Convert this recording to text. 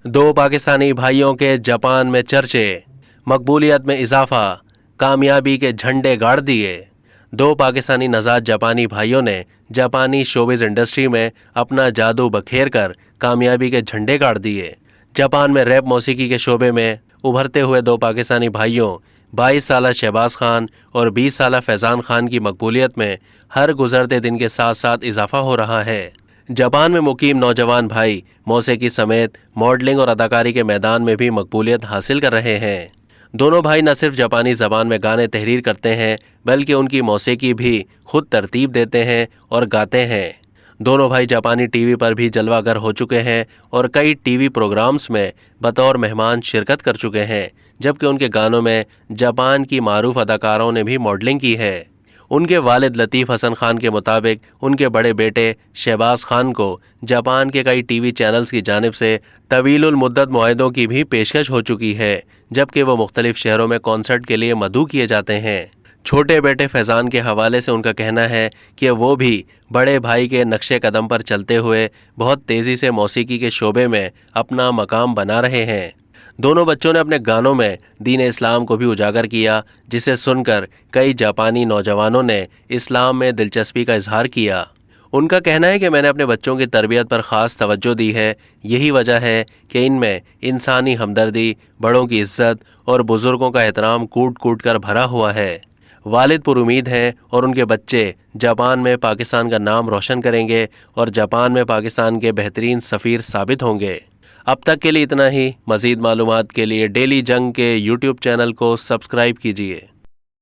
दो पाकिस्तानी भाइयों के जापान में चर्चे, मकबूलियत में इजाफा, कामयाबी के झंडे गाड़ दिए। दो पाकिस्तानी नज़ाद जापानी भाइयों ने जापानी शोबिज़ इंडस्ट्री में अपना जादू बखेर कर कामयाबी के झंडे गाड़ दिए। जापान में रैप मौसीकी के शोबे में उभरते हुए दो पाकिस्तानी भाइयों 22 साला शहबाज खान और 20 साला फैज़ान खान की मकबूलियत में हर गुजरते दिन के साथ साथ इजाफा हो रहा है। जापान में मुकीम नौजवान भाई मौसीकी समेत मॉडलिंग और अदाकारी के मैदान में भी मकबूलियत हासिल कर रहे हैं। दोनों भाई न सिर्फ जापानी ज़बान में गाने तहरीर करते हैं बल्कि उनकी मौसीकी भी खुद तरतीब देते हैं और गाते हैं। दोनों भाई जापानी टीवी पर भी जलवागर हो चुके हैं और कई टीवी प्रोग्राम्स में बतौर मेहमान शिरकत कर चुके हैं, जबकि उनके गानों में जापान की मारूफ अदाकारों ने भी मॉडलिंग की है। उनके वालिद लतीफ़ हसन खान के मुताबिक उनके बड़े बेटे शहबाज खान को जापान के कई टीवी चैनल्स की जानिब से तवीलुल मुद्दत मुआहदों की भी पेशकश हो चुकी है, जबकि वो मुख्तलिफ शहरों में कॉन्सर्ट के लिए मदऊ किए जाते हैं। छोटे बेटे फैज़ान के हवाले से उनका कहना है कि वो भी बड़े भाई के नक्शे कदम पर चलते हुए बहुत तेज़ी से मौसीकी के शोबे में अपना मकाम बना रहे हैं। दोनों बच्चों ने अपने गानों में दीन इस्लाम को भी उजागर किया, जिसे सुनकर कई जापानी नौजवानों ने इस्लाम में दिलचस्पी का इजहार किया। उनका कहना है कि मैंने अपने बच्चों की तरबियत पर ख़ास तवज्जो दी है। यही वजह है कि इनमें इंसानी हमदर्दी, बड़ों की इज्जत और बुज़ुर्गों का एहतराम कूट कूट कर भरा हुआ है। वालिद पुरुमीद हैं और उनके बच्चे जापान में पाकिस्तान का नाम रोशन करेंगे और जापान में पाकिस्तान के बेहतरीन सफ़ीर साबित होंगे। अब तक के लिए इतना ही। मज़ीद मालूमात के लिए डेली जंग के यूट्यूब चैनल को सब्सक्राइब कीजिए।